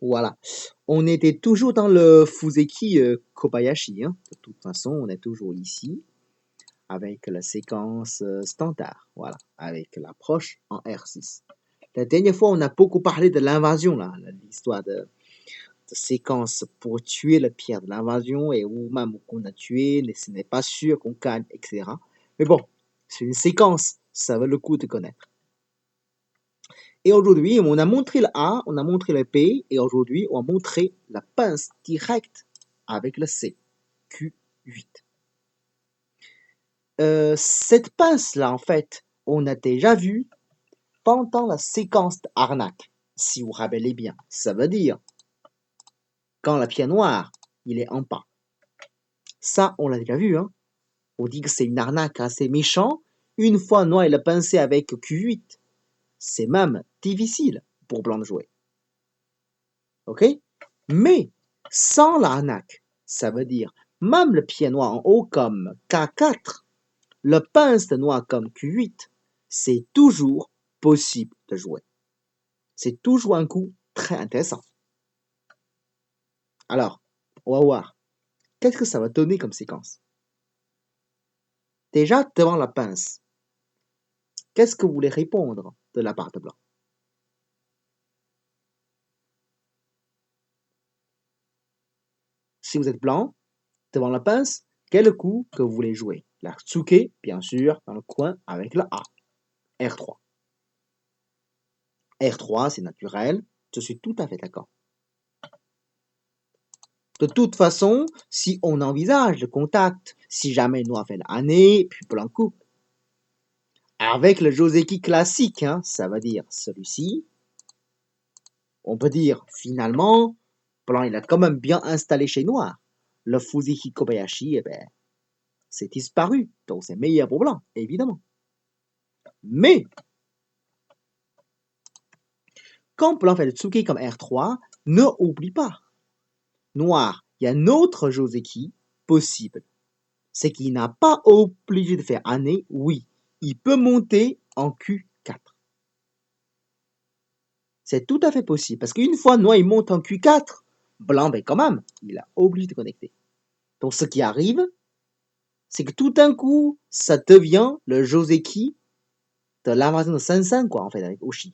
Voilà. On était toujours dans le Fuseki Kobayashi, hein. De toute façon, on est toujours ici avec la séquence standard, voilà, avec l'approche en R6. La dernière fois, on a beaucoup parlé de l'invasion, là, l'histoire de séquence pour tuer le pierre de l'invasion et ou même qu'on a tué, mais ce n'est pas sûr qu'on gagne, etc. Mais bon, c'est une séquence, ça vaut le coup de connaître. Et aujourd'hui, on a montré le A, on a montré le P, et aujourd'hui, on a montré la pince directe avec le C, Q8. Cette pince-là, en fait, on a déjà vu pendant la séquence d'arnaque, si vous vous rappelez bien. Ça veut dire, quand la pierre noire, il est en pas. Ça, on l'a déjà vu, hein. On dit que c'est une arnaque assez méchante. Une fois noir, il a pincé avec Q8. C'est même difficile pour blanc de jouer. Ok? Mais, sans l'arnaque, ça veut dire, même le pied noir en haut comme K4, le pince de noir comme Q8, c'est toujours possible de jouer. C'est toujours un coup très intéressant. Alors, on va voir. Qu'est-ce que ça va donner comme séquence? Déjà, devant la pince, qu'est-ce que vous voulez répondre de la part de blanc? Si vous êtes blanc, devant la pince, quel coup que vous voulez jouer? La Tsuke, bien sûr, dans le coin avec le A. R3. R3, c'est naturel. Je suis tout à fait d'accord. De toute façon, si on envisage le contact, si jamais noir fait l'année, puis blanc coupe, avec le Joseki classique, hein, ça veut dire celui-ci, on peut dire finalement, blanc il a quand même bien installé chez noir. Le Fuseki Kobayashi, eh ben, c'est disparu, donc c'est meilleur pour blanc, évidemment. Mais, quand blanc fait le Tsuki comme R3, ne oublie pas, noir, il y a un autre Joseki possible. C'est qu'il n'a pas obligé de faire année, oui, il peut monter en Q4. C'est tout à fait possible, parce qu'une fois noir il monte en Q4, blanc, ben quand même, il a obligé de connecter. Donc ce qui arrive, c'est que tout d'un coup, ça devient le Joseki de l'invasion de Sansan, quoi, en fait, avec Oshi.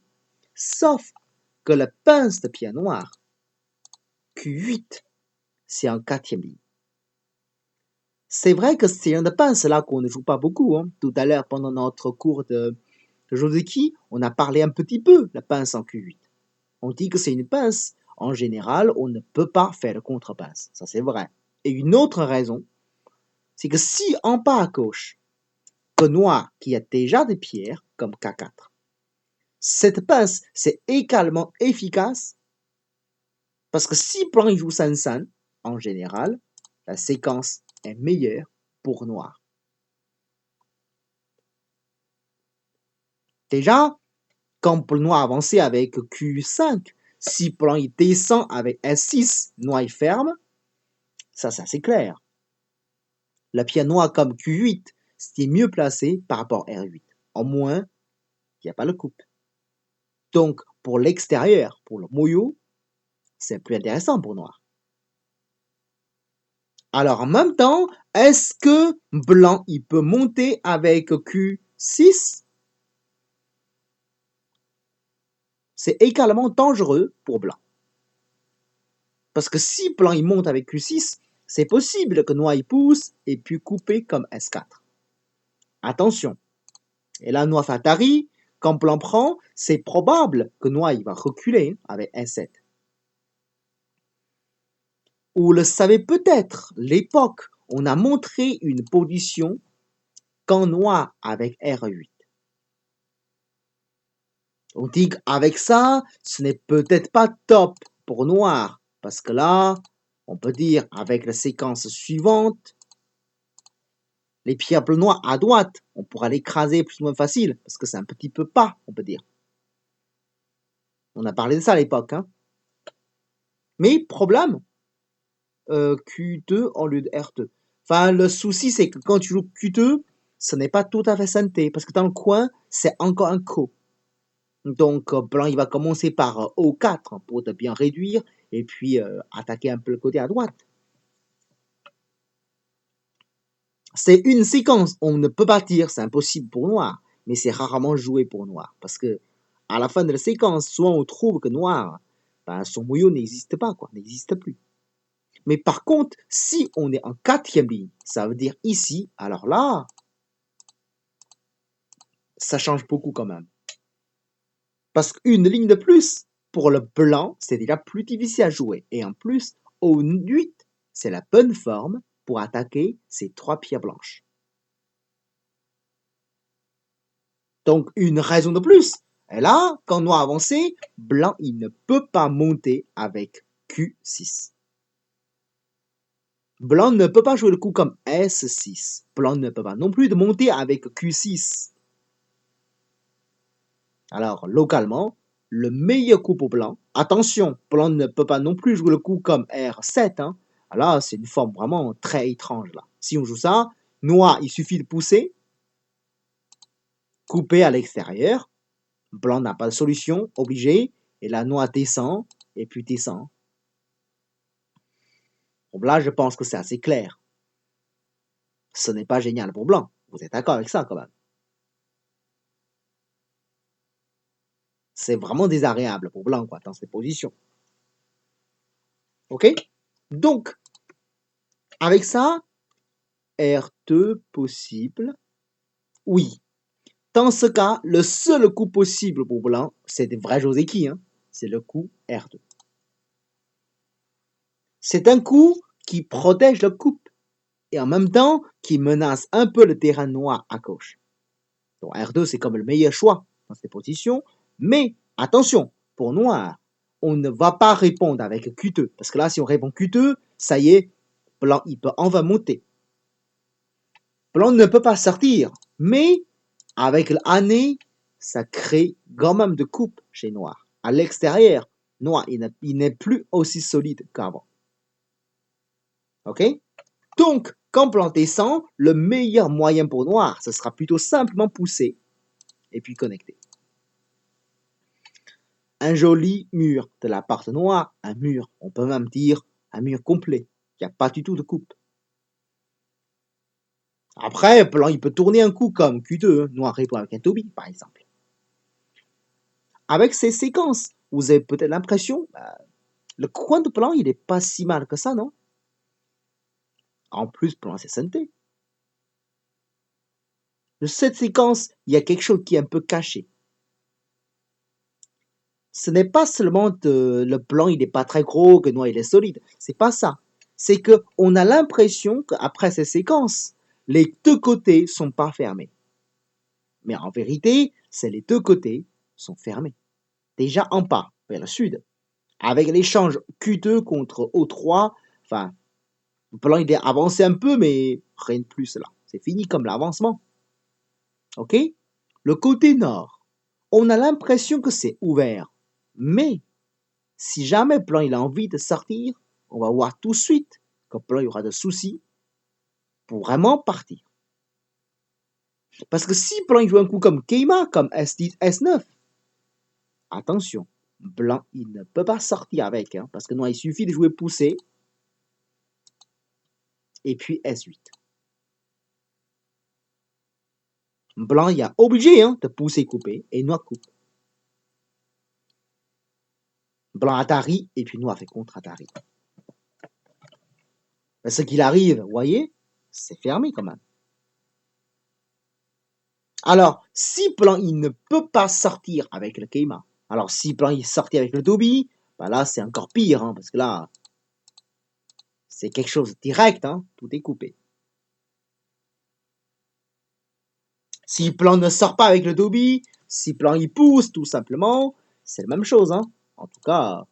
Sauf que la pince de pierre noire, Q8, c'est en quatrième ligne. C'est vrai que c'est une pince là qu'on ne joue pas beaucoup. Hein. Tout à l'heure, pendant notre cours de Joseki, on a parlé un petit peu de la pince en Q8. On dit que c'est une pince. En général, on ne peut pas faire de contre-pince. Ça, c'est vrai. Et une autre raison, c'est que si en bas à gauche, que noir qui a déjà des pierres, comme K4, cette pince, c'est également efficace parce que si blanc il joue Sansan, en général, la séquence est meilleure pour noir. Déjà, quand noir avançait avec Q5, si blanc il descend avec S6, noir il ferme, ça c'est assez clair. La pierre noire comme Q8, c'est mieux placé par rapport à R8. Au moins, il n'y a pas le coupe. Donc, pour l'extérieur, pour le moyo, c'est plus intéressant pour noir. Alors, en même temps, est-ce que blanc, il peut monter avec Q6? C'est également dangereux pour blanc. Parce que si blanc, il monte avec Q6, c'est possible que noir, il pousse et puis couper comme S4. Attention. Et là, noir fait Atari. Quand blanc prend, c'est probable que noir, il va reculer avec S7. Vous le savez peut-être, l'époque, on a montré une position quand noir avec R8. On dit qu'avec ça, ce n'est peut-être pas top pour noir, parce que là, on peut dire avec la séquence suivante, les pierres bleues noires à droite, on pourra l'écraser plus ou moins facile, parce que c'est un petit peu pas, on peut dire. On a parlé de ça à l'époque. Hein. Mais problème, Q2 au lieu de R2. Enfin, le souci, c'est que quand tu joues Q2, ce n'est pas tout à fait santé, parce que dans le coin, c'est encore un co. Donc, blanc, il va commencer par O4 pour te bien réduire et puis attaquer un peu le côté à droite. C'est une séquence, on ne peut pas dire, c'est impossible pour noir, mais c'est rarement joué pour noir. Parce que à la fin de la séquence, soit on trouve que noir, ben, son moyeu n'existe pas, quoi, n'existe plus. Mais par contre, si on est en quatrième ligne, ça veut dire ici, alors là, ça change beaucoup quand même. Parce qu'une ligne de plus, pour le blanc, c'est déjà plus difficile à jouer. Et en plus, au 8, c'est la bonne forme pour attaquer ces 3 pierres blanches. Donc, une raison de plus. Et là, quand noir avancé, blanc, il ne peut pas monter avec Q6. Blanc ne peut pas jouer le coup comme S6. Blanc ne peut pas non plus de monter avec Q6. Alors, localement, le meilleur coup pour blanc, attention, blanc ne peut pas non plus jouer le coup comme R7. Hein. Là, c'est une forme vraiment très étrange. Là. Si on joue ça, noir, il suffit de pousser, couper à l'extérieur. Blanc n'a pas de solution, obligé. Et là, noir descend, et puis descend. Bon, là, je pense que c'est assez clair. Ce n'est pas génial pour blanc. Vous êtes d'accord avec ça, quand même? C'est vraiment désagréable pour blanc, quoi, dans cette position. Ok? Donc, avec ça, R2 possible. Oui. Dans ce cas, le seul coup possible pour blanc, c'est des vrais Joseki, hein. C'est le coup R2. C'est un coup qui protège la coupe et en même temps qui menace un peu le terrain noir à gauche. Donc R2, c'est comme le meilleur choix dans cette position. Mais attention, pour noir, on ne va pas répondre avec Q2. Parce que là, si on répond Q2, ça y est, blanc, il peut en va monter. Blanc ne peut pas sortir. Mais avec l'année, ça crée quand même de coupe chez noir. À l'extérieur, noir, il n'est plus aussi solide qu'avant. Ok? Donc, quand blanc descend, le meilleur moyen pour noir, ce sera plutôt simplement pousser et puis connecter. Un joli mur de la part noire, un mur, on peut même dire un mur complet. Il n'y a pas du tout de coupe. Après, blanc, il peut tourner un coup comme Q2, noir répond avec un Toby, par exemple. Avec ces séquences, vous avez peut-être l'impression, le coin de blanc, il n'est pas si mal que ça, non? En plus, blanc, c'est santé. De cette séquence, il y a quelque chose qui est un peu caché. Ce n'est pas seulement que le blanc, il n'est pas très gros, que noir, il est solide. C'est pas ça. C'est que on a l'impression qu'après ces séquences, les deux côtés sont pas fermés. Mais en vérité, c'est les deux côtés sont fermés. Déjà en bas, vers le sud. Avec l'échange Q2 contre O3, enfin, le blanc il est avancé un peu, mais rien de plus là. C'est fini comme l'avancement. Ok? Le côté nord, on a l'impression que c'est ouvert. Mais, si jamais blanc il a envie de sortir, on va voir tout de suite que blanc il y aura de soucis pour vraiment partir. Parce que si blanc il joue un coup comme Keima, comme S10, S9, attention, blanc il ne peut pas sortir avec, hein, parce que non, il suffit de jouer poussé, et puis S8. Blanc il est obligé hein, de pousser couper, et noir coupe. Blanc Atari, et puis noir fait contre Atari. Ce qu'il arrive, vous voyez, c'est fermé quand même. Alors, si blanc il ne peut pas sortir avec le Keima, alors si blanc il sortit avec le Dobi, ben là c'est encore pire, hein, parce que là, c'est quelque chose de direct, hein, tout est coupé. Si blanc ne sort pas avec le Dobi, si blanc il pousse tout simplement, c'est la même chose, hein. En tout cas,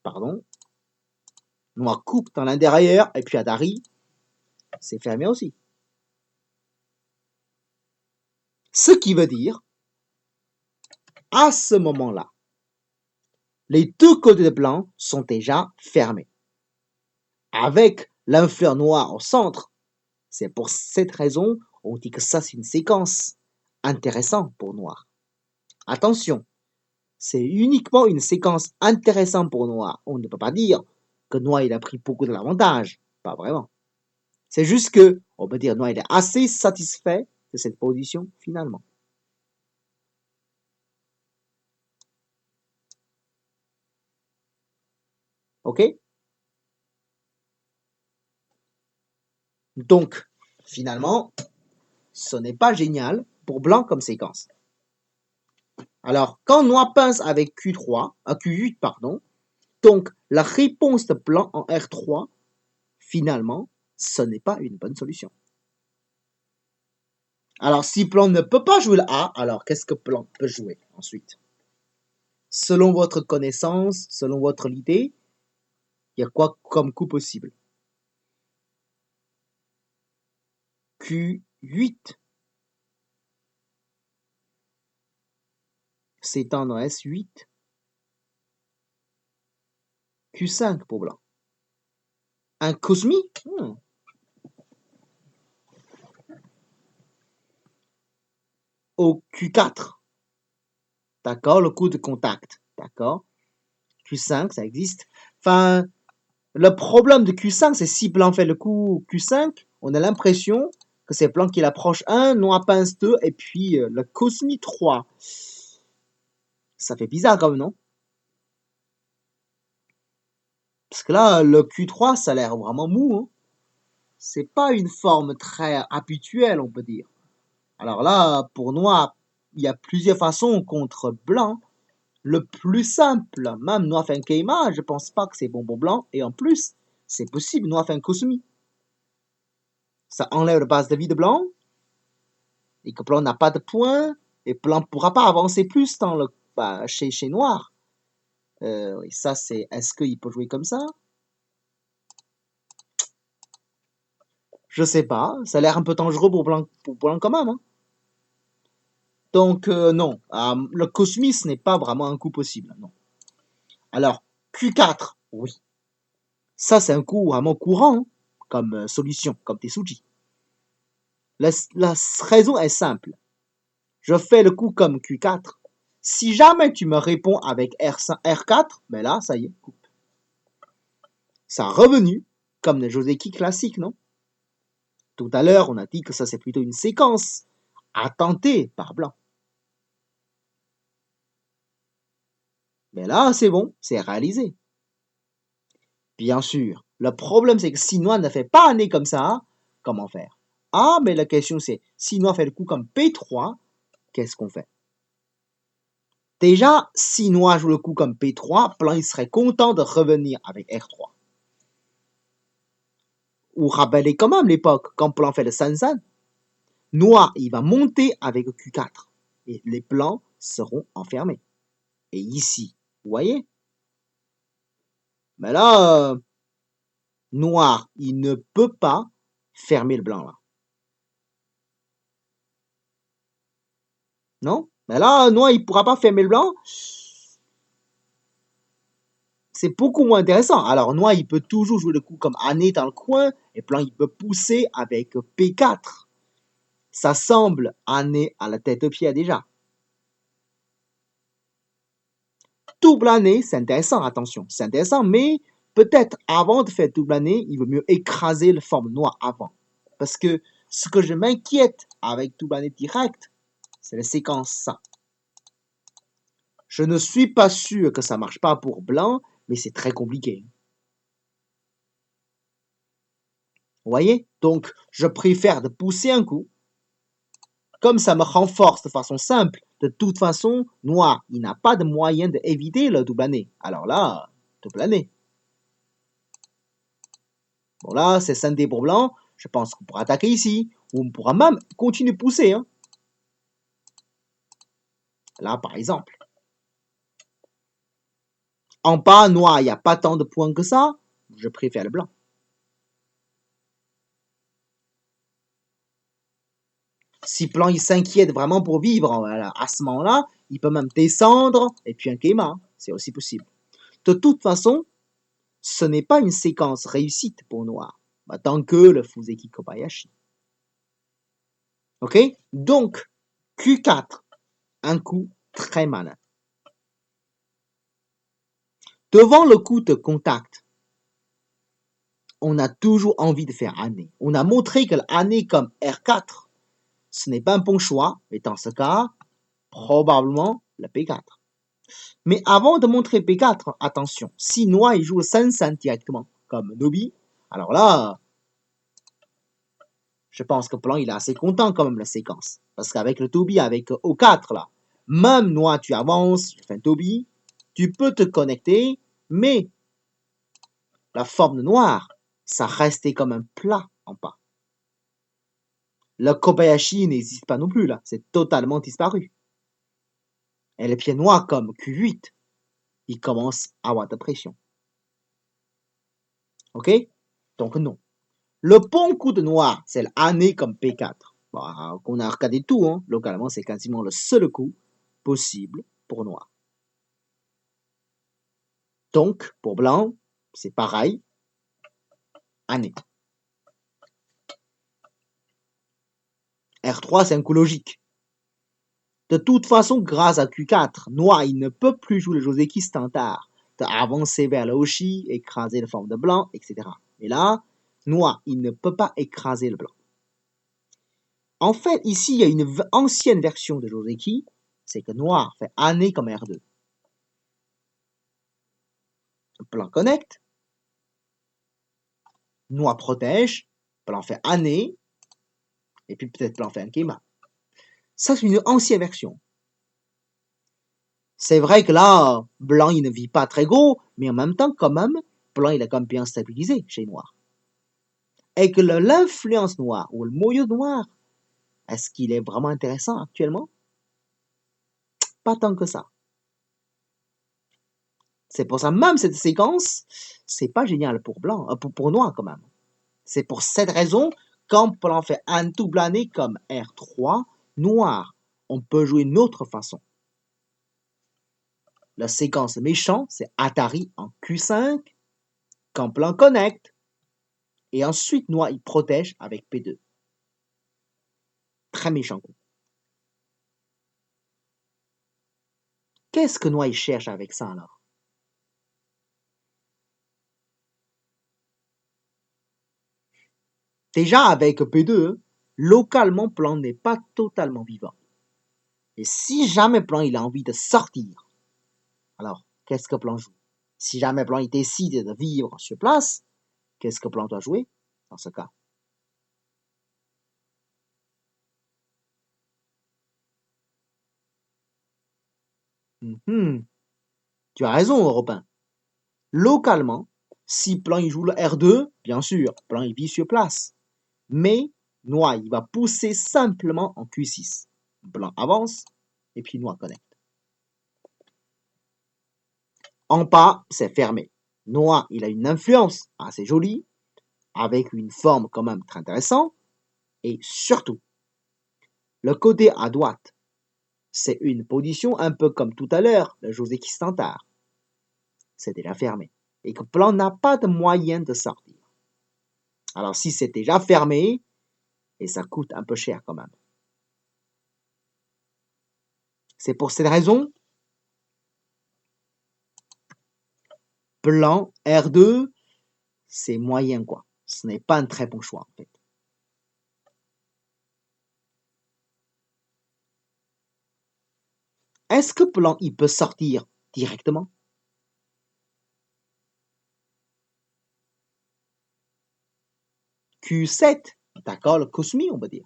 pardon, noir coupe dans l'intérieur, et puis Atari, c'est fermé aussi. Ce qui veut dire, à ce moment-là, les deux côtés de blanc sont déjà fermés. Avec l'infleur noir au centre, c'est pour cette raison on dit que ça c'est une séquence intéressante pour noir. Attention, c'est uniquement une séquence intéressante pour Noir. On ne peut pas dire que Noir il a pris beaucoup de l'avantage. Pas vraiment. C'est juste que, on peut dire, Noir il est assez satisfait de cette position finalement. Ok? Donc, finalement, ce n'est pas génial pour Blanc comme séquence. Alors, quand Noir pince avec Q3, Q8, pardon, donc la réponse de Blanc en R3, finalement, ce n'est pas une bonne solution. Alors, si Blanc ne peut pas jouer le A, alors qu'est-ce que Blanc peut jouer ensuite? Selon votre connaissance, selon votre idée, il y a quoi comme coup possible? Q8 s'étend dans S8, Q5 pour Blanc. Un Cosmi? Au Q4. D'accord, le coup de contact. D'accord. Q5, ça existe. Enfin, le problème de Q5, c'est si Blanc fait le coup Q5, on a l'impression que c'est Blanc qui l'approche 1, Noir pince 2, et puis le Cosmi 3. Ça fait bizarre quand même, non? Parce que là, le Q3, ça a l'air vraiment mou. Hein. C'est pas une forme très habituelle, on peut dire. Alors là, pour Noir, il y a plusieurs façons contre Blanc. Le plus simple, même Noir fait un Keima, je pense pas que c'est bon pour Blanc. Et en plus, c'est possible, Noir fait un Cosmi. Ça enlève la base de vie de Blanc. Et que Blanc n'a pas de points. Et Blanc ne pourra pas avancer plus dans le, chez Noir. Et ça, c'est. Est-ce qu'il peut jouer comme ça? Je sais pas. Ça a l'air un peu dangereux pour Blanc quand même. Hein. Donc, non. Le Cosmi, ce n'est pas vraiment un coup possible. Non. Alors, Q4, oui. Ça, c'est un coup vraiment courant hein, comme solution, comme Tesuji. La raison est simple. Je fais le coup comme Q4. Si jamais tu me réponds avec R4, ben là, ça y est, coupe. Ça a revenu comme le Joseki classique, non? Tout à l'heure, on a dit que ça, c'est plutôt une séquence à tenter par Blanc. Mais là, c'est bon, c'est réalisé. Bien sûr. Le problème, c'est que si Noir ne fait pas un nez comme ça, comment faire? Ah, mais la question, c'est si Noir fait le coup comme P3, qu'est-ce qu'on fait? Déjà, si Noir joue le coup comme P3, Blanc il serait content de revenir avec R3. Ou rappelez quand même l'époque, quand Blanc fait le Sansan, Noir il va monter avec Q4 et les Blancs seront enfermés. Et ici, vous voyez? Mais là, Noir il ne peut pas fermer le Blanc là. Non? Mais là, Noir il pourra pas fermer le Blanc. C'est beaucoup moins intéressant. Alors, Noir, il peut toujours jouer le coup comme Année dans le coin, et Blanc, il peut pousser avec P4. Ça semble Année à la tête de pied déjà. Double année, c'est intéressant, attention, c'est intéressant, mais peut-être avant de faire double année, il vaut mieux écraser le forme noire avant. Parce que ce que je m'inquiète avec double année direct, c'est la séquence ça. Je ne suis pas sûr que ça marche pas pour Blanc, mais c'est très compliqué. Vous voyez? Donc, je préfère de pousser un coup. Comme ça me renforce de façon simple, de toute façon, Noir, il n'a pas de moyen d'éviter le double année. Alors là, double année. Bon là, c'est scindé pour Blanc. Je pense qu'on pourra attaquer ici. Ou on pourra même continuer de pousser. Hein. Là, par exemple. En bas, Noir, il n'y a pas tant de points que ça. Je préfère le Blanc. Si Blanc il s'inquiète vraiment pour vivre voilà, à ce moment-là, il peut même descendre et puis un Keima. C'est aussi possible. De toute façon, ce n'est pas une séquence réussite pour Noir. Tant que le Fuseki Kobayashi. Ok? Donc, Q4, un coup très malin. Devant le coup de contact, on a toujours envie de faire année. On a montré que l'année comme R4, ce n'est pas un bon choix, mais dans ce cas, probablement le P4. Mais avant de montrer P4, attention, si Noir il joue le 5-5 directement, comme Nobi, alors là, je pense que Blanc il est assez content quand même la séquence. Parce qu'avec le Toby, avec O4 là, même Noir tu avances, tu fais un Toby, tu peux te connecter, mais la forme de Noir, ça restait comme un plat en bas. Le Kobayashi n'existe pas non plus là, c'est totalement disparu. Et les pieds noirs comme Q8, ils commencent à avoir de pression. Ok? Donc non. Le bon coup de Noir, c'est l'année comme P4. Bon, qu'on a regardé tout, hein. Localement, c'est quasiment le seul coup possible pour Noir. Donc, pour Blanc, c'est pareil, année. R3, c'est un coup logique. De toute façon, grâce à Q4, Noir, il ne peut plus jouer le Joseki standard, d'avancer vers le Hoshi, écraser la forme de Blanc, etc. Et là, Noir, il ne peut pas écraser le Blanc. En fait, ici, il y a une ancienne version de Joseki, c'est que Noir fait année comme R2. Blanc connecte, Noir protège, Blanc fait année, et puis peut-être Blanc fait un Kema. Ça, c'est une ancienne version. C'est vrai que là, Blanc, il ne vit pas très gros, mais en même temps, quand même, Blanc, il a quand même bien stabilisé chez Noir. Et que l'influence noire, ou le moyeu noir, est-ce qu'il est vraiment intéressant actuellement? Pas tant que ça. C'est pour ça, même cette séquence, c'est pas génial pour Blanc, pour Noir quand même. C'est pour cette raison, quand Blanc fait un double année comme R3, Noir, on peut jouer une autre façon. La séquence méchant, c'est Atari en Q5, quand Blanc connecte, et ensuite Noir il protège avec P2. Très méchant coup. Qu'est-ce que Noir il cherche avec ça alors? Déjà avec P2, localement Blanc n'est pas totalement vivant. Et si jamais Blanc il a envie de sortir, alors qu'est-ce que Blanc joue? Si jamais Blanc il décide de vivre sur place, qu'est-ce que Blanc doit jouer dans ce cas? Tu as raison, Robin. Localement, si Blanc il joue le R2, bien sûr, Blanc il vit sur place. Mais Noir il va pousser simplement en Q6. Blanc avance et puis Noir connecte. En bas, c'est fermé. Noir il a une influence assez jolie, avec une forme quand même très intéressante, et surtout, le côté à droite, c'est une position un peu comme tout à l'heure, le Joseki Standard. C'est déjà fermé. Et que Blanc n'a pas de moyen de sortir. Alors si c'est déjà fermé, et ça coûte un peu cher quand même. C'est pour cette raison, Blanc R2, c'est moyen quoi. Ce n'est pas un très bon choix en fait. Est-ce que Blanc il peut sortir directement? Q7, d'accord, le Cosmi on va dire.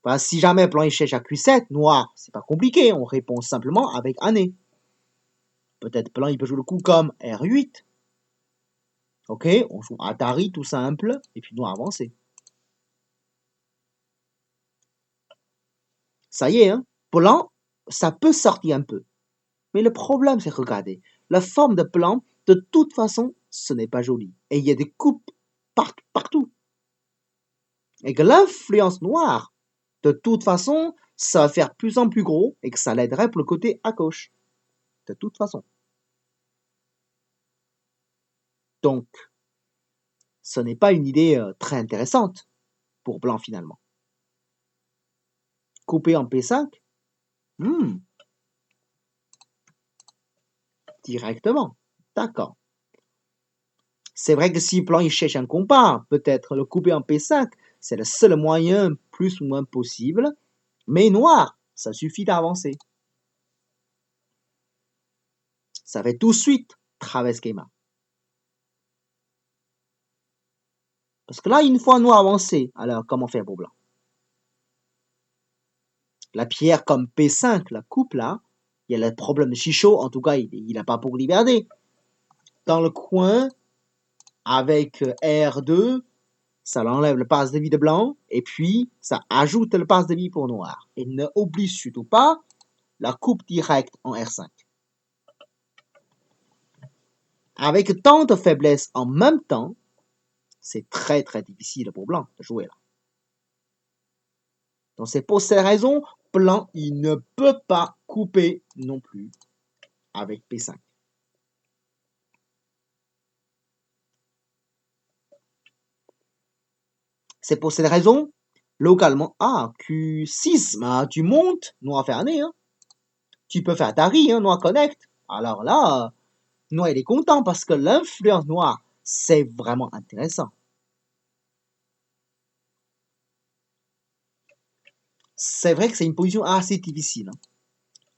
Enfin, si jamais Blanc il cherche à Q7, Noir, c'est pas compliqué, on répond simplement avec année. Peut-être Blanc il peut jouer le coup comme R8. Ok, on joue Atari tout simple, et puis Noir avancé. Ça y est, hein, Blanc, ça peut sortir un peu. Mais le problème, c'est, regardez, la forme de Blanc, de toute façon, ce n'est pas joli. Et il y a des coupes partout. Et que l'influence noire, de toute façon, ça va faire plus en plus gros et que ça l'aiderait pour le côté à gauche. De toute façon. Donc, ce n'est pas une idée très intéressante pour Blanc finalement. Couper en P5, directement. D'accord. C'est vrai que si plan il cherche un compas, peut-être le couper en P5, c'est le seul moyen plus ou moins possible. Mais noir, ça suffit d'avancer. Ça fait tout de suite travers schéma. Parce que là, une fois noir avancé, alors comment faire pour blanc? La pierre comme P5, la coupe là, il y a le problème de Chichot, en tout cas, il n'a pas pour liberté. Dans le coin, avec R2, ça enlève le passe de vie de blanc, et puis ça ajoute le passe de vie pour noir. Et ne oublie surtout pas la coupe directe en R5. Avec tant de faiblesses en même temps, c'est très très difficile pour blanc de jouer là. Donc c'est pour cette raison, blanc, il ne peut pas couper non plus avec P5. C'est pour cette raison, localement, Q6, bah, tu montes, noir fermé, hein. Tu peux faire Dari, hein, noir connect. Alors là, noir il est content parce que l'influence noire, c'est vraiment intéressant. C'est vrai que c'est une position assez difficile. Hein.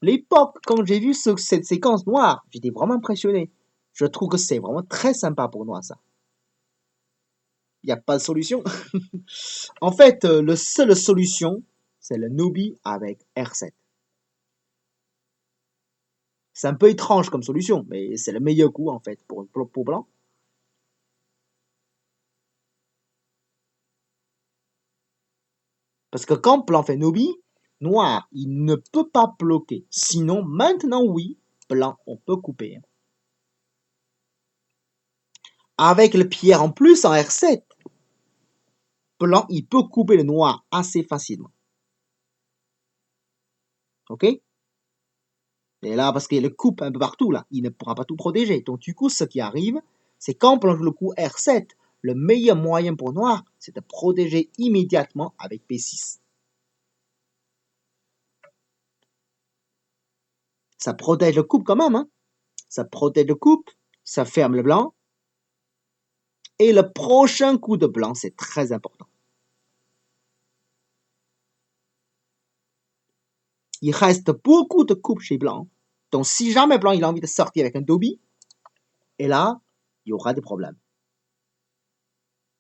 L'époque, quand j'ai vu cette séquence noire, j'étais vraiment impressionné. Je trouve que c'est vraiment très sympa pour noir ça. Il n'y a pas de solution. En fait, la seule solution, c'est le Nobi avec R7. C'est un peu étrange comme solution, mais c'est le meilleur coup en fait pour blanc. Parce que quand blanc fait Nobi, noir, il ne peut pas bloquer. Sinon, maintenant oui, blanc, on peut couper. Avec le pierre en plus en R7, blanc, il peut couper le noir assez facilement. Ok? Et là, parce qu'il le coupe un peu partout, là, il ne pourra pas tout protéger. Donc, du coup, ce qui arrive, c'est quand blanc joue le coup R7, le meilleur moyen pour noir, c'est de protéger immédiatement avec P6. Ça protège le coupe quand même, hein. Ça protège le coupe, ça ferme le blanc. Et le prochain coup de blanc, c'est très important. Il reste beaucoup de coupes chez blanc. Donc, si jamais blanc il a envie de sortir avec un Dobby, et là, il y aura des problèmes.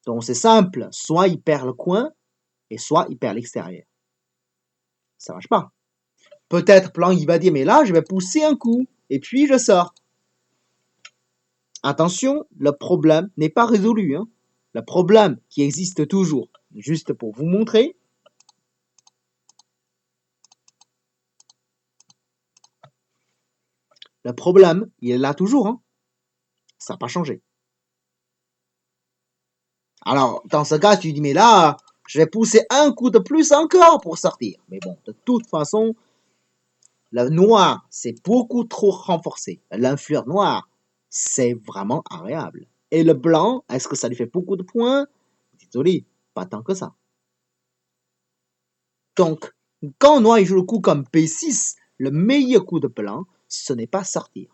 Donc, c'est simple. Soit il perd le coin, et soit il perd l'extérieur. Ça marche pas. Peut-être blanc, il va dire, mais là, je vais pousser un coup, et puis je sors. Attention, le problème n'est pas résolu. Hein. Le problème qui existe toujours, juste pour vous montrer, le problème, il est là toujours. Hein. Ça n'a pas changé. Alors, dans ce cas, tu dis, mais là, je vais pousser un coup de plus encore pour sortir. Mais bon, de toute façon, le noir, c'est beaucoup trop renforcé. L'influence noire, c'est vraiment agréable. Et le blanc, est-ce que ça lui fait beaucoup de points? Désolé, pas tant que ça. Donc, quand noir il joue le coup comme P6, le meilleur coup de blanc, ce n'est pas sortir.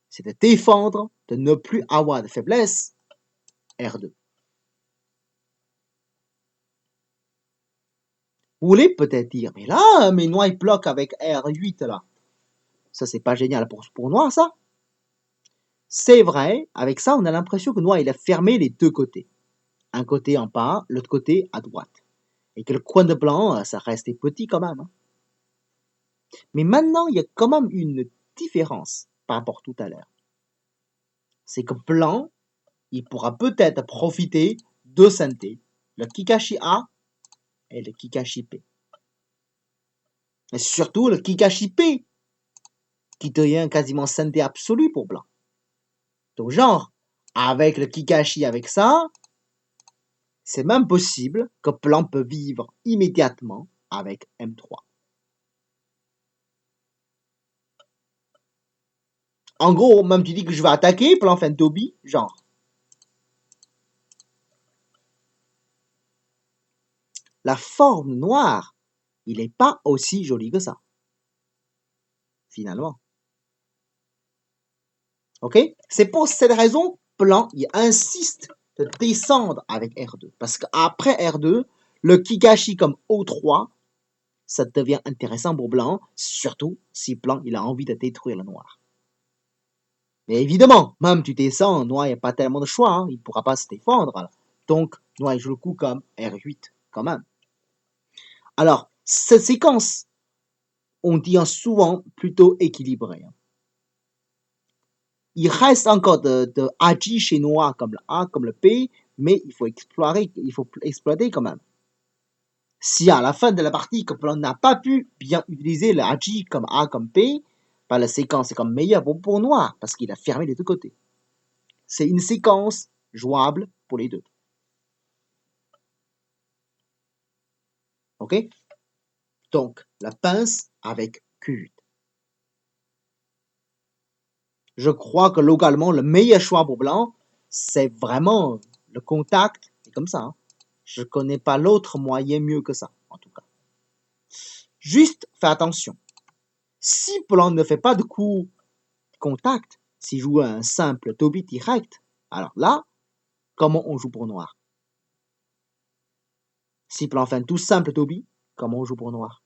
C'est de défendre, de ne plus avoir de faiblesse, R2. Vous voulez peut-être dire, mais là, mais noir il bloque avec R8 là. Ça, c'est pas génial pour noir, ça. C'est vrai, avec ça, on a l'impression que noir il a fermé les deux côtés. Un côté en bas, l'autre côté à droite. Et que le coin de blanc, ça restait petit quand même. Hein. Mais maintenant, il y a quand même une différence par rapport à tout à l'heure. C'est que blanc, il pourra peut-être profiter de synthé, le Kikashi A et le Kikashi P. Et surtout le Kikashi P, qui devient quasiment synthé absolu pour blanc. Donc genre, avec le Kikashi avec ça, c'est même possible que blanc peut vivre immédiatement avec M3. En gros, même tu dis que je vais attaquer, blanc fait un Dobby, genre. La forme noire, il n'est pas aussi joli que ça, finalement. Ok? C'est pour cette raison, Blanc, il insiste de descendre avec R2. Parce qu'après R2, le Kikashi comme O3, ça devient intéressant pour Blanc, surtout si Blanc il a envie de détruire le Noir. Mais évidemment, même tu descends, Noir il n'y a pas tellement de choix, hein, il ne pourra pas se défendre. Donc, Noir il joue le coup comme R8 quand même. Alors, cette séquence, on dit souvent plutôt équilibrée. Il reste encore de agi chez Noir comme le A, comme le P, mais il faut exploiter quand même. Si à la fin de la partie, on n'a pas pu bien utiliser le agi comme A, comme P, bah, la séquence est comme meilleure pour Noir, parce qu'il a fermé les deux côtés. C'est une séquence jouable pour les deux. Ok? Donc, la pince avec Q8. Je crois que localement, le meilleur choix pour Blanc, c'est vraiment le contact, c'est comme ça. Hein. Je ne connais pas l'autre moyen mieux que ça, en tout cas. Juste, fais attention. Si Blanc ne fait pas de coup contact, s'il joue un simple Toby direct, alors là, comment on joue pour Noir? Si Blanc fait un tout simple Toby, comment on joue pour Noir?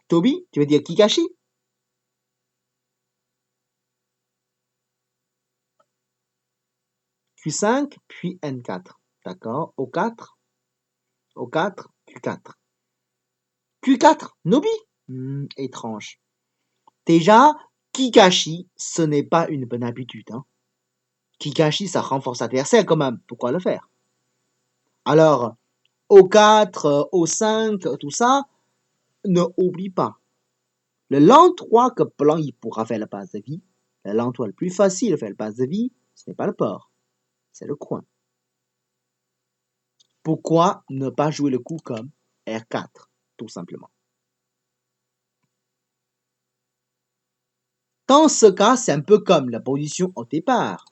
Toby, tu veux dire Kikashi? Q5, puis N4. D'accord? O4, O4, Q4. Q4, Nobi? Étrange. Déjà, Kikashi, ce n'est pas une bonne habitude. Hein. Kikashi, ça renforce l'adversaire quand même. Pourquoi le faire? Alors, O4, O5, tout ça, ne oublie pas. Le land 3 que Blanc il pourra faire la passe de vie, le land 3 le plus facile de faire la passe de vie, ce n'est pas le port, c'est le coin. Pourquoi ne pas jouer le coup comme R4, tout simplement? Dans ce cas, c'est un peu comme la position au départ.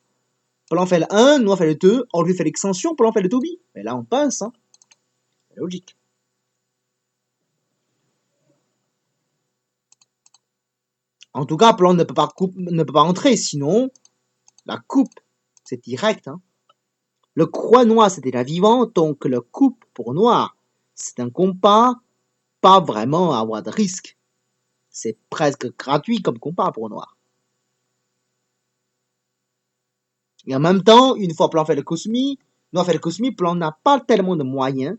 Blanc fait le 1, noir fait le 2, on lui fait l'extension, blanc fait le Toby. Mais là, on pince, hein. C'est logique. En tout cas, blanc ne peut pas entrer, sinon, la coupe, c'est direct. Hein. Le croix noir, c'était la vivante, donc le coupe pour noir, c'est un compas, pas vraiment à avoir de risque. C'est presque gratuit comme compas pour noir. Et en même temps, une fois blanc fait le Cosmi, noir fait le Cosmi, blanc n'a pas tellement de moyens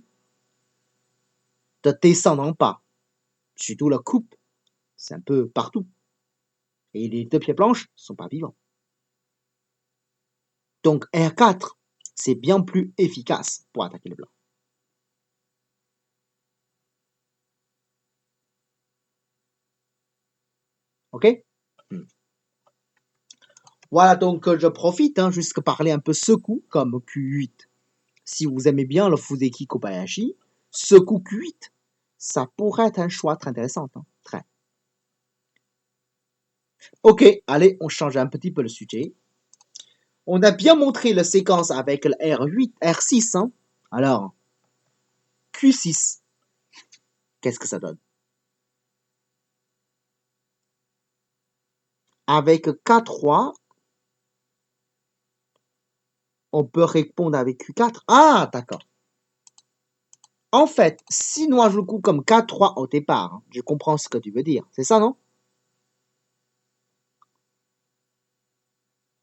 de descendre en pas. Surtout la coupe, c'est un peu partout. Et les deux pieds blanches ne sont pas vivants. Donc R4, c'est bien plus efficace pour attaquer le blanc. Ok? Voilà, donc je profite jusqu'à parler un peu secours comme Q8. Si vous aimez bien le Fuseki Kobayashi, secours Q8, ça pourrait être un choix très intéressant. Hein, très. Ok, allez, on change un petit peu le sujet. On a bien montré la séquence avec le R8, R6. Hein. Alors, Q6, qu'est-ce que ça donne? Avec K3, on peut répondre avec Q4. Ah, d'accord. En fait, si noir joue le coup comme K3 au départ, hein, je comprends ce que tu veux dire. C'est ça, non?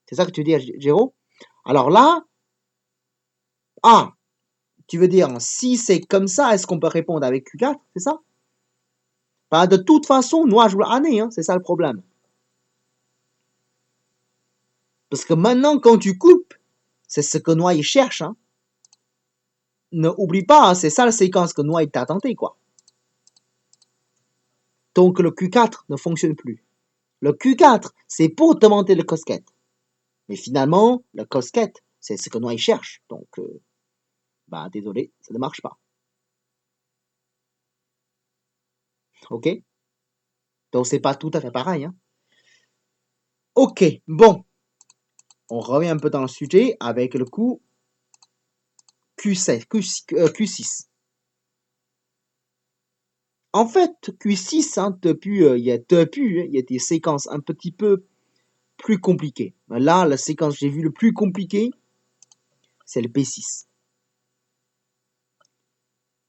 C'est ça que tu veux dire, Géraud? Alors là, ah, tu veux dire, si c'est comme ça, est-ce qu'on peut répondre avec Q4? C'est ça? Bah, de toute façon, noir joue l'année, hein, c'est ça le problème. Parce que maintenant, quand tu coupes, c'est ce que noir il cherche. Hein. Ne oublie pas, hein, c'est ça la séquence que noir il t'a tenté, quoi. Donc le Q4 ne fonctionne plus. Le Q4, c'est pour demander le cosquette. Mais finalement, le cosquette, c'est ce que noir il cherche. Donc, bah désolé, ça ne marche pas. Ok? Donc c'est pas tout à fait pareil. Hein. Ok, bon. On revient un peu dans le sujet avec le coup Q7, Q6. En fait, Q6, hein, il y a des séquences un petit peu plus compliquées. Là, la séquence que j'ai vue le plus compliquée, c'est le P6.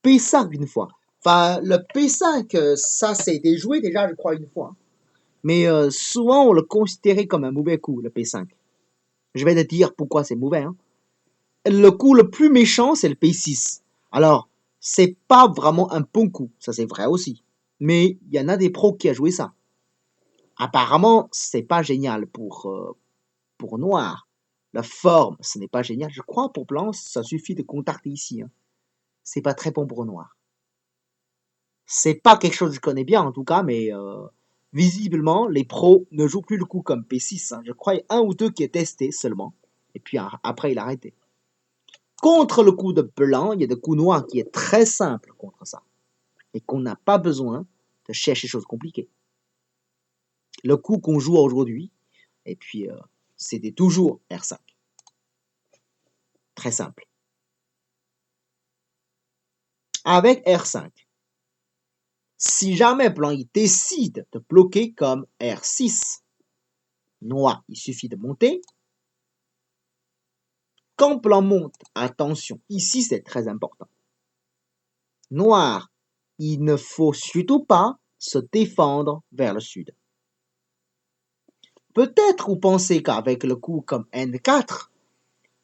P5 une fois. Enfin, le P5, ça, été joué déjà, je crois, une fois. Mais souvent, on le considérait comme un mauvais coup, le P5. Je vais te dire pourquoi c'est mauvais. Hein. Le coup le plus méchant, c'est le P6. Alors, c'est pas vraiment un bon coup, ça c'est vrai aussi. Mais il y en a des pros qui ont joué ça. Apparemment, c'est pas génial pour noir. La forme, ce n'est pas génial. Je crois pour blanc, ça suffit de contacter ici. Hein. C'est pas très bon pour noir. C'est pas quelque chose que je connais bien en tout cas, mais visiblement, les pros ne jouent plus le coup comme P6. Hein. Je crois qu'il y a un ou deux qui est testé seulement. Et puis après, il a arrêté. Contre le coup de blanc, il y a des coups noirs qui est très simple contre ça. Et qu'on n'a pas besoin de chercher des choses compliquées. Le coup qu'on joue aujourd'hui, et puis c'était toujours R5. Très simple. Avec R5, si jamais blanc il décide de bloquer comme R6, noir, il suffit de monter. Quand blanc monte, attention, ici c'est très important. Noir, il ne faut surtout pas se défendre vers le sud. Peut-être vous pensez qu'avec le coup comme N4,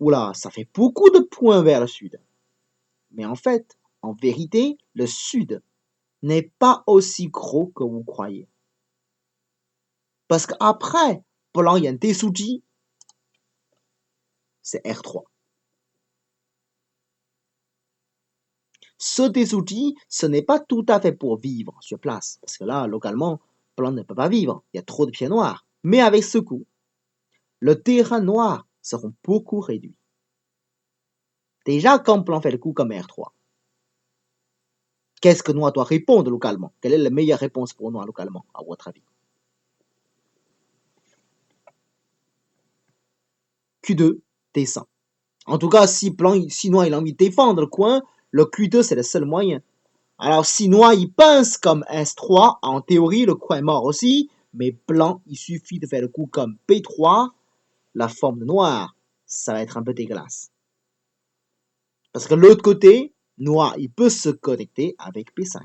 oula, ça fait beaucoup de points vers le sud. Mais en fait, en vérité, le sud n'est pas aussi gros que vous croyez. Parce qu'après, blanc, il y a un Tesuji, c'est R3. Ce Tesuji, ce n'est pas tout à fait pour vivre sur place. Parce que là, localement, blanc ne peut pas vivre. Il y a trop de pieds noirs. Mais avec ce coup, le terrain noir sera beaucoup réduit. Déjà, quand blanc fait le coup comme R3, qu'est-ce que noir doit répondre localement? Quelle est la meilleure réponse pour noir localement, à votre avis? Q2 descend. En tout cas, si noir il a envie de défendre le coin, le Q2 c'est le seul moyen. Alors si noir il pince comme S3, en théorie le coin est mort aussi, mais blanc il suffit de faire le coup comme P3, la forme de noir, ça va être un peu dégueulasse. Parce que de l'autre côté, noir il peut se connecter avec P5.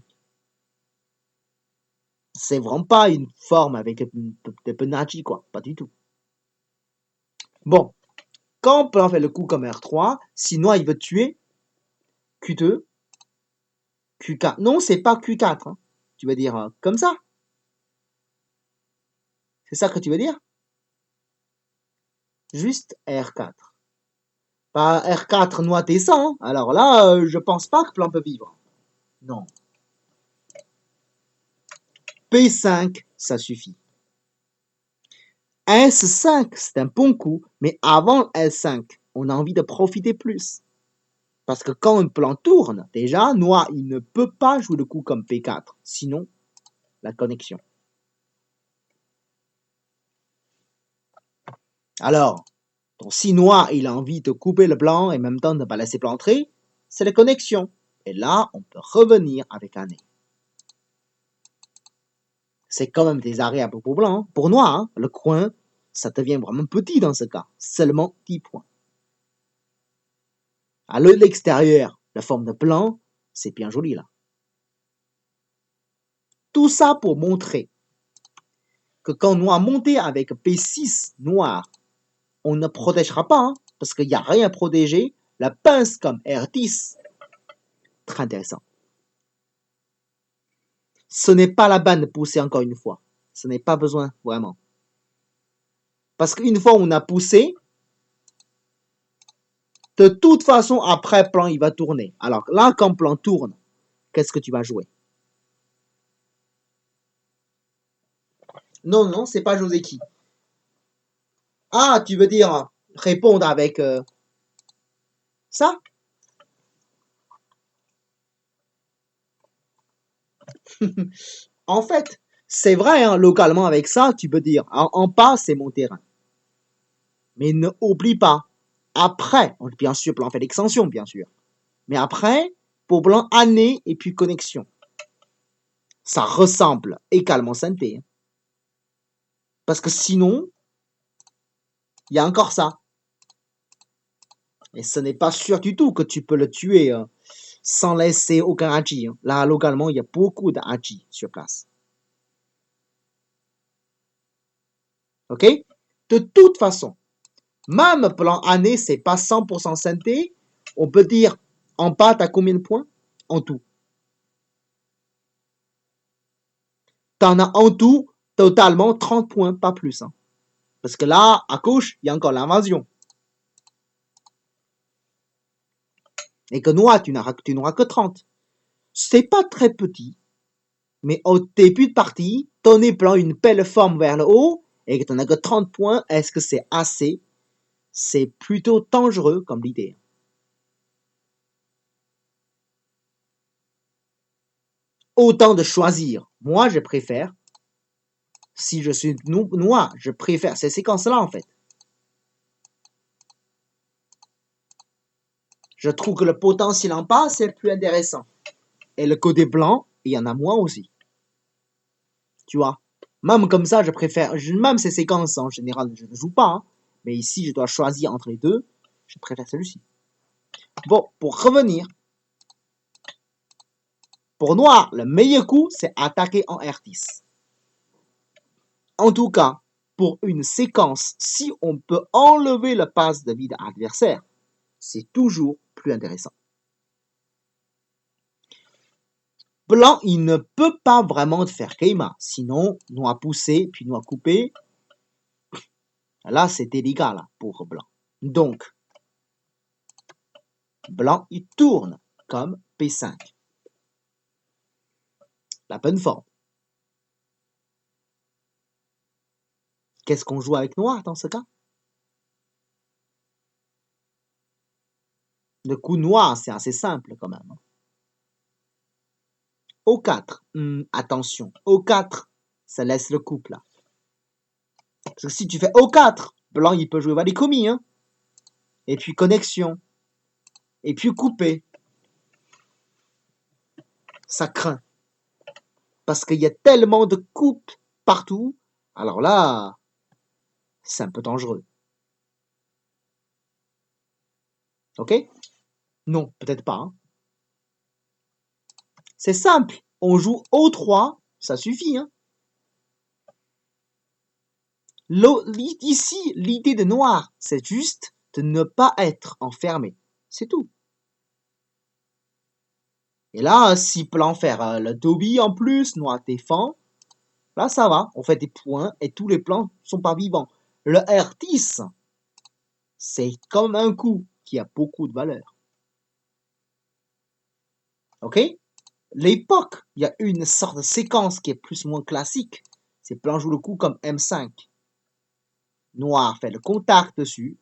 C'est vraiment pas une forme avec des penalty quoi, pas du tout. Bon, quand blanc fait le coup comme R3, si noir il veut tuer, Q2, Q4. Non, c'est pas Q4. Hein. Tu vas dire comme ça. C'est ça que tu veux dire? Juste R4. Pas R4 noix descend. Hein. Alors là, je pense pas que plan peut vivre. Non. P5, ça suffit. S5, c'est un bon coup, mais avant S5, on a envie de profiter plus. Parce que quand un plan tourne, déjà, noir, il ne peut pas jouer le coup comme P4. Sinon, la connexion. Alors, donc, si noir, il a envie de couper le blanc et en même temps de ne pas laisser blanc entrer, c'est la connexion. Et là, on peut revenir avec un nez. C'est quand même des arrêts un peu pour blanc. Hein. Pour noir, hein, le coin, ça devient vraiment petit dans ce cas. Seulement 10 points. À l'œil de l'extérieur, la forme de blanc, c'est bien joli là. Tout ça pour montrer que quand noir monté avec P6 noir, on ne protégera pas, hein, parce qu'il n'y a rien à protéger. La pince comme R10, très intéressant. Ce n'est pas la peine de pousser encore une fois. Ce n'est pas besoin, vraiment. Parce qu'une fois on a poussé, de toute façon, après, plan, il va tourner. Alors là, quand plan tourne, qu'est-ce que tu vas jouer? Non, non, c'est pas Joseki. Ah, tu veux dire répondre avec ça? En fait, c'est vrai, hein, localement avec ça, tu peux dire en pas, c'est mon terrain. Mais ne oublie pas, après, bien sûr, plan fait l'extension, bien sûr. Mais après, pour blanc, année et puis connexion. Ça ressemble également synthé. Parce que sinon, il y a encore ça. Et ce n'est pas sûr du tout que tu peux le tuer sans laisser aucun agi. Là, localement, il y a beaucoup d'agi sur place. Ok? De toute façon, même plan année, c'est pas 100% synthé. On peut dire en bas, t'as combien de points? En tout. T'en as en tout, totalement 30 points, pas plus. Hein. Parce que là, à gauche, il y a encore l'invasion. Et que noix, tu n'auras que 30. C'est pas très petit, mais au début de partie, ton plan une belle forme vers le haut, et que tu n'as que 30 points, est-ce que c'est assez? C'est plutôt dangereux comme l'idée. Autant de choisir. Moi, je préfère, si je suis noir, je préfère ces séquences-là, en fait. Je trouve que le potentiel en bas, c'est plus intéressant. Et le côté blanc, il y en a moins aussi. Tu vois? Même comme ça, je préfère, même ces séquences, en général, je ne joue pas, hein, mais ici, je dois choisir entre les deux, je préfère celui-ci. Bon, pour revenir, pour noir, le meilleur coup, c'est attaquer en R10. En tout cas, pour une séquence, si on peut enlever le passe de vide adversaire, c'est toujours plus intéressant. Blanc, il ne peut pas vraiment te faire Keima. Sinon, noir poussé, puis noir coupé. Là, c'est délicat, là, pour blanc. Donc, blanc, il tourne comme P5. La bonne forme. Qu'est-ce qu'on joue avec noir dans ce cas? Le coup noir, c'est assez simple quand même. O4, attention, O4, ça laisse le couple là. Parce que si tu fais O4, blanc il peut jouer Valikomi, hein. Et puis connexion. Et puis couper. Ça craint. Parce qu'il y a tellement de coupes partout. Alors là, c'est un peu dangereux. Ok? Non, peut-être pas. Hein. C'est simple. On joue O3, ça suffit. Hein. Ici, l'idée de noir, c'est juste de ne pas être enfermé. C'est tout. Et là, si plan faire le Dobby en plus, noir défend, là ça va, on fait des points et tous les plans sont pas vivants. Le R10, c'est comme un coup qui a beaucoup de valeur. Ok? L'époque, il y a une sorte de séquence qui est plus ou moins classique. C'est plan joue le coup comme M5. Noir fait le contact dessus.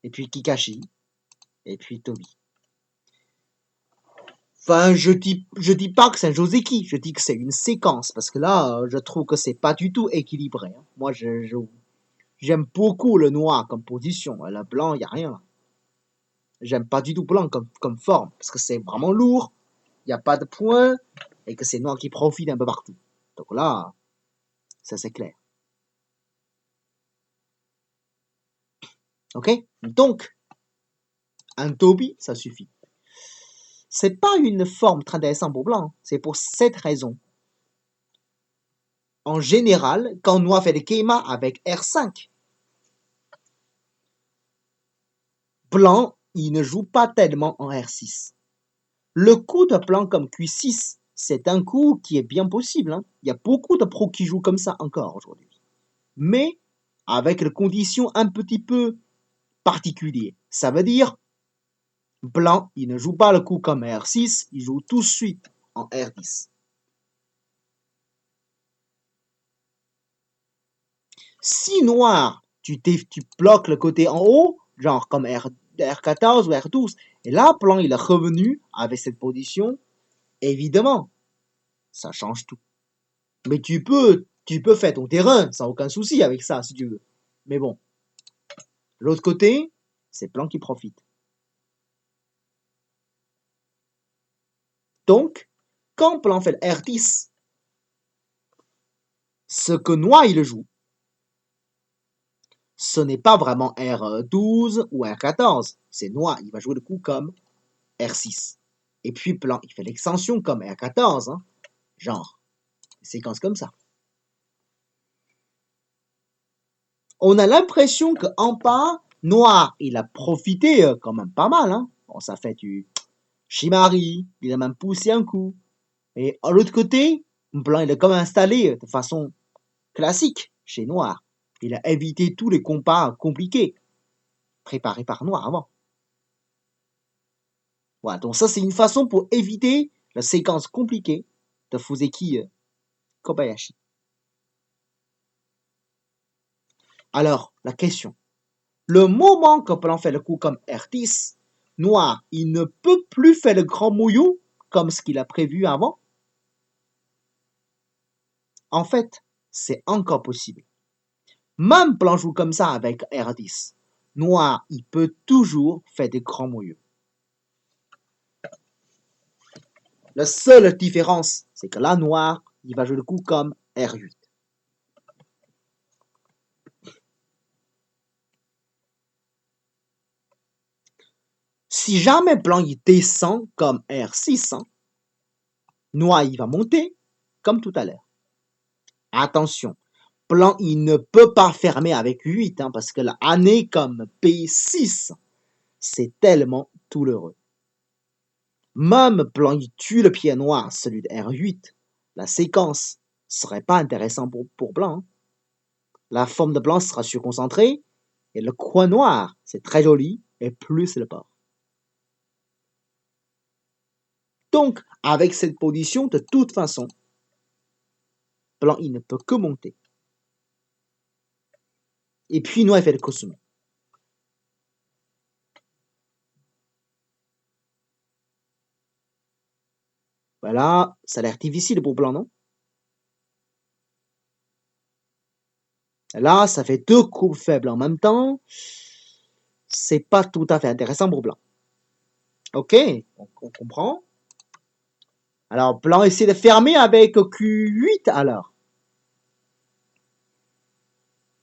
Et puis Kikashi. Et puis Toby. Enfin, je dis pas que c'est un Joseki, je dis que c'est une séquence, parce que là, je trouve que c'est pas du tout équilibré. Hein. Moi, j'aime beaucoup le noir comme position. Le blanc, il y a rien. J'aime pas du tout blanc comme forme, parce que c'est vraiment lourd, il n'y a pas de points, et que c'est noir qui profite un peu partout. Donc là, ça c'est clair. Ok? Donc, un Toby, ça suffit. C'est pas une forme très intéressante pour blanc, c'est pour cette raison. En général, quand noir fait des Keima avec R5, blanc, il ne joue pas tellement en R6. Le coup de blanc comme Q6, c'est un coup qui est bien possible. Hein. Il y a beaucoup de pros qui jouent comme ça encore aujourd'hui. Mais avec les conditions un petit peu particulières. Ça veut dire, blanc, il ne joue pas le coup comme R6, il joue tout de suite en R10. Si noir, tu bloques le côté en haut, genre comme R14 ou R12, et là, blanc, il est revenu avec cette position, évidemment, ça change tout. Mais tu peux faire ton terrain sans aucun souci avec ça, si tu veux. Mais bon, l'autre côté, c'est blanc qui profite. Donc, quand blanc fait le R10, ce que noir il joue, ce n'est pas vraiment R12 ou R14. C'est noir, il va jouer le coup comme R6. Et puis blanc, il fait l'extension comme R14, hein, genre, une séquence comme ça. On a l'impression qu'en bas, noir, il a profité quand même pas mal. Hein. Bon, ça fait du Shimari, il a même poussé un coup. Et à l'autre côté, blanc, il a comme installé de façon classique chez noir. Il a évité tous les combats compliqués préparés par noir avant. Voilà, donc ça c'est une façon pour éviter la séquence compliquée de Fuseki Kobayashi. Alors, la question. Le moment que blanc fait le coup comme R10, noir, il ne peut plus faire le grand mouillou comme ce qu'il a prévu avant. En fait, c'est encore possible. Même blanc joue comme ça avec R10. Noir, il peut toujours faire des grands mouillous. La seule différence, c'est que là, noir, il va jouer le coup comme R8. Si jamais blanc il descend comme R6, hein, noir il va monter comme tout à l'heure. Attention, blanc il ne peut pas fermer avec 8 hein, parce que la année comme P6, c'est tellement douloureux. Même blanc il tue le pied noir, celui de R8, la séquence serait pas intéressante pour blanc. Hein. La forme de blanc sera surconcentrée et le coin noir, c'est très joli et plus le port. Donc, avec cette position, de toute façon, blanc, il ne peut que monter. Et puis, noir, il fait le Kosumi. Voilà, ça a l'air difficile pour blanc, non? Là, ça fait deux coups faibles en même temps. C'est pas tout à fait intéressant pour blanc. Ok, on comprend. Alors, blanc essaie de fermer avec Q8 alors.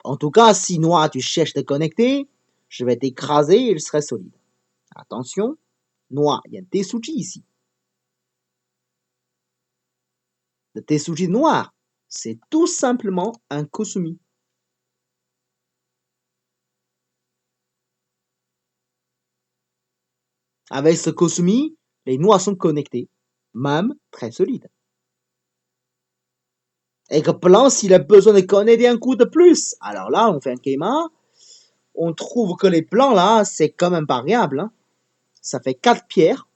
En tout cas, si noir, tu cherches de connecter, je vais t'écraser et je serai solide. Attention, noir, il y a un Tetsuji ici. Le Tetsuji noir, c'est tout simplement un Kosumi. Avec ce Kosumi, les noirs sont connectés, même très solides. Et que blanc, s'il a besoin de connecter un coup de plus, alors là, on fait un Keima, on trouve que les blancs là, c'est quand même variable. Hein. Ça fait 4 pierres,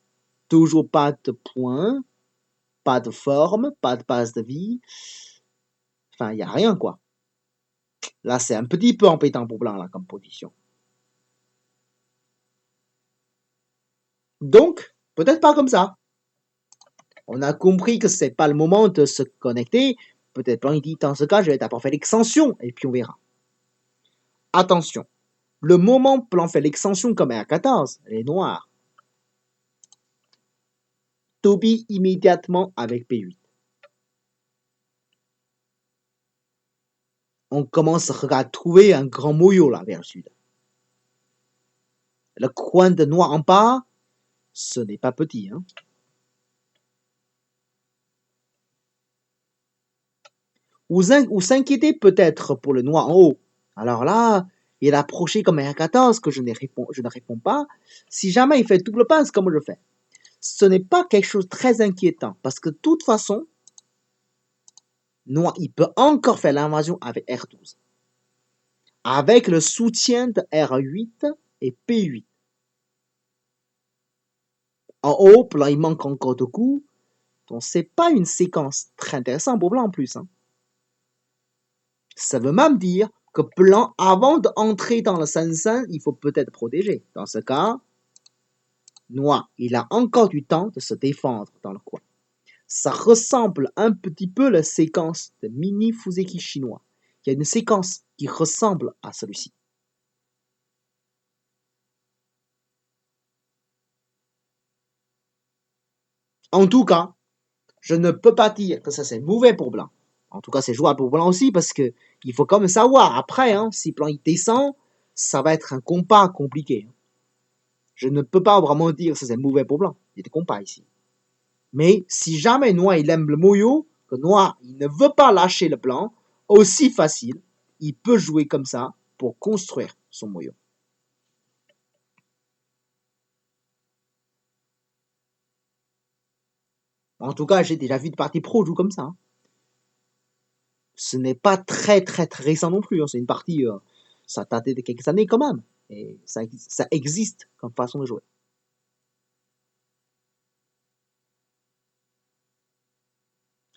toujours pas de points, pas de forme, pas de base de vie. Enfin, il n'y a rien quoi. Là, c'est un petit peu embêtant pour blanc là, comme position. Donc, peut-être pas comme ça. On a compris que c'est pas le moment de se connecter. Peut-être blanc, il dit, dans ce cas, je vais d'abord faire l'extension, et puis on verra. Attention, le moment blanc fait l'extension comme R14, elle est noire. Toby immédiatement avec P8. On commence à trouver un grand moyau là vers le sud. Le coin de noir en bas, ce n'est pas petit. Hein. Vous s'inquiétez peut-être pour le noir en haut. Alors là, il a approché comme un R14 que je ne réponds pas. Si jamais il fait double passe comme je fais, ce n'est pas quelque chose de très inquiétant parce que de toute façon, noir, il peut encore faire l'invasion avec R12. Avec le soutien de R8 et P8. En haut, là, il manque encore de coups. Donc, c'est pas une séquence très intéressante pour blanc en plus. Hein. Ça veut même dire que blanc, avant d'entrer dans le Sansan, il faut peut-être protéger. Dans ce cas, noir, il a encore du temps de se défendre dans le coin. Ça ressemble un petit peu à la séquence de mini Fuseki chinois. Il y a une séquence qui ressemble à celui-ci. En tout cas, je ne peux pas dire que ça c'est mauvais pour blanc. En tout cas, c'est jouable pour blanc aussi parce que il faut quand même savoir après, hein, si blanc il descend, ça va être un compas compliqué. Je ne peux pas vraiment dire que ça c'est mauvais pour blanc. Il y a des compas ici. Mais si jamais noir il aime le moyo, que noir il ne veut pas lâcher le blanc, aussi facile, il peut jouer comme ça pour construire son moyo. En tout cas, j'ai déjà vu de parties pro jouer comme ça. Hein. Ce n'est pas très récent non plus. Hein. C'est une partie, ça datait de quelques années quand même. Et ça existe comme façon de jouer.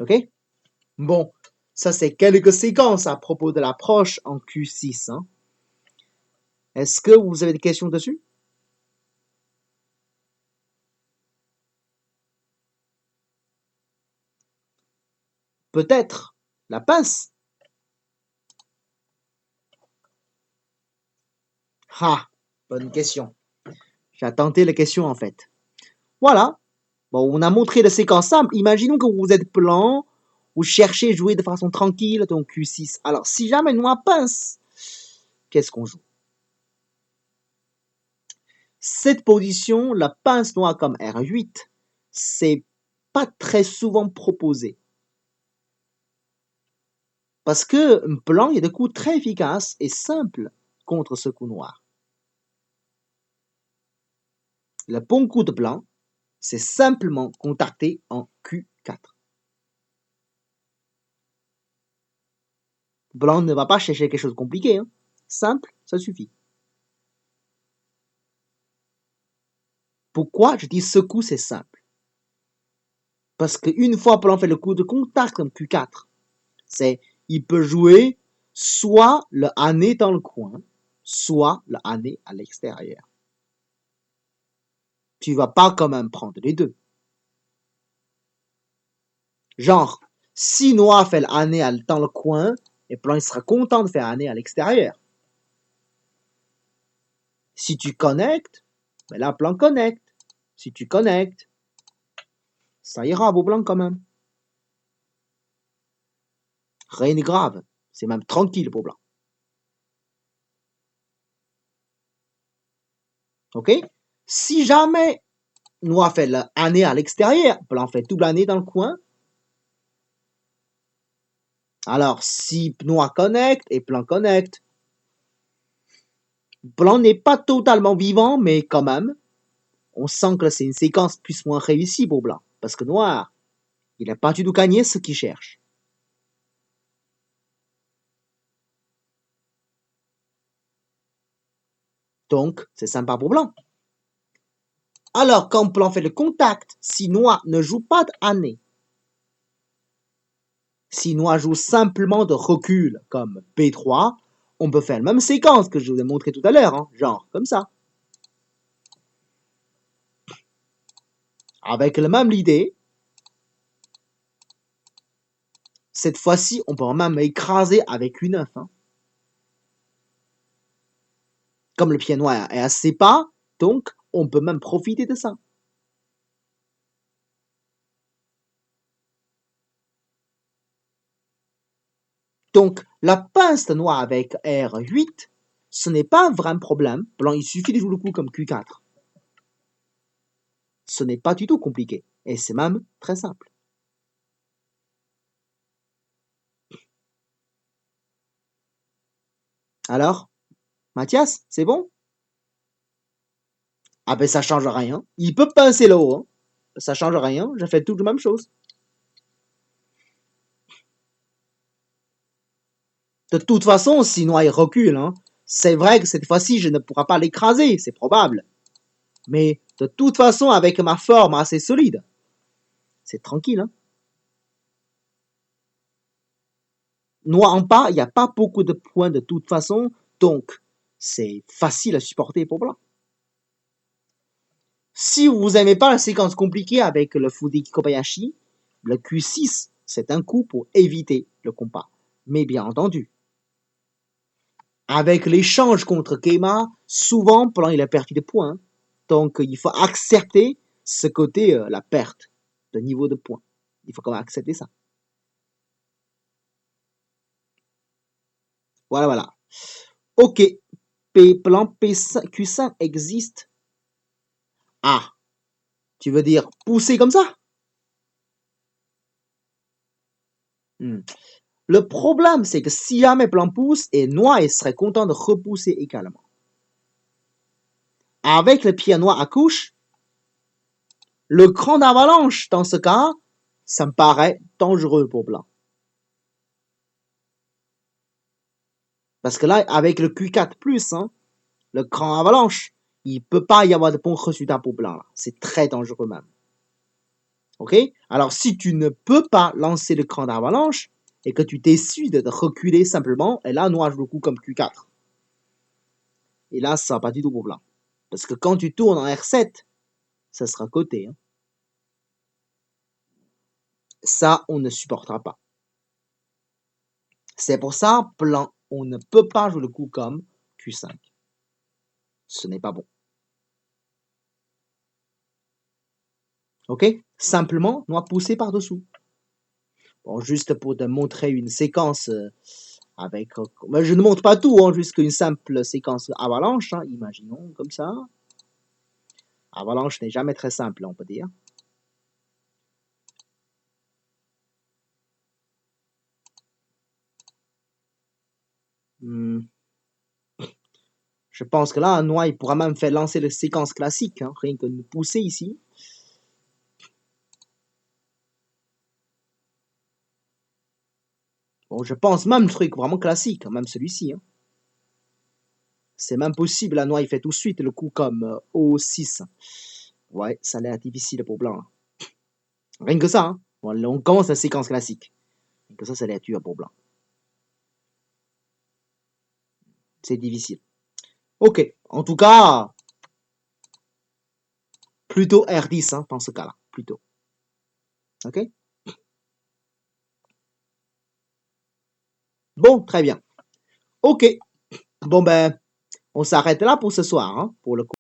Ok? Bon, ça c'est quelques séquences à propos de l'approche en Q6. Hein. Est-ce que vous avez des questions dessus? Peut-être la pince. Ah, bonne question. J'ai tenté la question en fait. Voilà. Bon, on a montré la séquence simple. Imaginons que vous êtes blanc, vous cherchez à jouer de façon tranquille, donc Q6. Alors, si jamais noir pince, qu'est-ce qu'on joue? Cette position, la pince noire comme R8, c'est pas très souvent proposé. Parce que blanc, il y a des coups très efficaces et simples contre ce coup noir. Le bon coup de blanc, c'est simplement contacter en Q4. Blanc ne va pas chercher quelque chose de compliqué. Hein. Simple, ça suffit. Pourquoi je dis ce coup, c'est simple? Parce qu'une fois blanc fait le coup de contact comme Q4, c'est il peut jouer soit le ané dans le coin, soit le ané à l'extérieur. Tu vas pas quand même prendre les deux. Genre, si noir fait le ané dans le coin, et blanc il sera content de faire ané à l'extérieur. Si tu connectes, ben là blanc connecte. Si tu connectes, ça ira pour blanc quand même. Rien de grave, c'est même tranquille pour blanc. Ok? Si jamais noir fait l'année à l'extérieur, blanc fait tout l'année dans le coin. Alors, si noir connecte et blanc connecte, blanc n'est pas totalement vivant, mais quand même, on sent que c'est une séquence plus ou moins réussie pour blanc. Parce que noir, il n'a pas du tout gagné ce qu'il cherche. Donc, c'est sympa pour blanc. Alors, quand blanc fait le contact, si noir ne joue pas d'année, si noir joue simplement de recul comme B3, on peut faire la même séquence que je vous ai montré tout à l'heure, hein, genre comme ça. Avec la même idée, cette fois-ci, on peut même écraser avec une œuf. Hein. Comme le pied noir est assez bas, donc on peut même profiter de ça. Donc, la pince noire avec R8, ce n'est pas un vrai problème. Blanc, il suffit de jouer le coup comme Q4. Ce n'est pas du tout compliqué. Et c'est même très simple. Alors, Mathias, c'est bon? Ah ben ça change rien. Il peut pincer le haut. Hein. Ça change rien. Je fais toute la même chose. De toute façon, si noir il recule, hein, c'est vrai que cette fois-ci, je ne pourrai pas l'écraser. C'est probable. Mais de toute façon, avec ma forme assez solide, c'est tranquille. Hein. Noir en bas, il n'y a pas beaucoup de points de toute façon, donc c'est facile à supporter pour blanc. Si vous n'aimez pas la séquence compliquée avec le Fudeki Kobayashi, le Q6, c'est un coup pour éviter le compas. Mais bien entendu, avec l'échange contre Keima, souvent blanc il a perdu des points. Donc il faut accepter ce côté, la perte de niveau de points. Il faut quand même accepter ça. Voilà, voilà. Ok, plan Q5 existe. Ah, tu veux dire pousser comme ça? Le problème, c'est que si jamais plan pousse, et noir il serait content de repousser également. Avec le pied noir à couche, le cran d'avalanche, dans ce cas, ça me paraît dangereux pour blanc. Parce que là, avec le Q4+, hein, le cran avalanche, il peut pas y avoir de bons résultats pour blanc. C'est très dangereux même. Ok? Alors, si tu ne peux pas lancer le cran d'avalanche, et que tu décides de reculer simplement, et là, noir joue le coup comme Q4. Et là, ça va pas du tout pour blanc. Parce que quand tu tournes en R7, ça sera coté. Hein. Ça, on ne supportera pas. C'est pour ça, blanc, on ne peut pas jouer le coup comme Q5. Ce n'est pas bon. Ok? Simplement, noir poussé par-dessous. Bon, juste pour te montrer une séquence avec... je ne montre pas tout, hein, juste une simple séquence avalanche, hein, imaginons comme ça. Avalanche n'est jamais très simple, on peut dire. Je pense que là, noir, il pourra même faire lancer la séquence classique, hein, rien que de pousser ici. Bon, je pense même le truc vraiment classique, même celui-ci. Hein. C'est même possible, là, noir, il fait tout de suite le coup comme O6. Ouais, ça a l'air difficile pour blanc. Rien que ça, hein. Bon, on commence la séquence classique. Rien que ça a l'air dur pour blanc. C'est difficile. Ok, en tout cas, plutôt R10 hein, dans ce cas-là, plutôt. Ok? Bon, très bien. Ok. Bon ben, on s'arrête là pour ce soir, hein, pour le coup.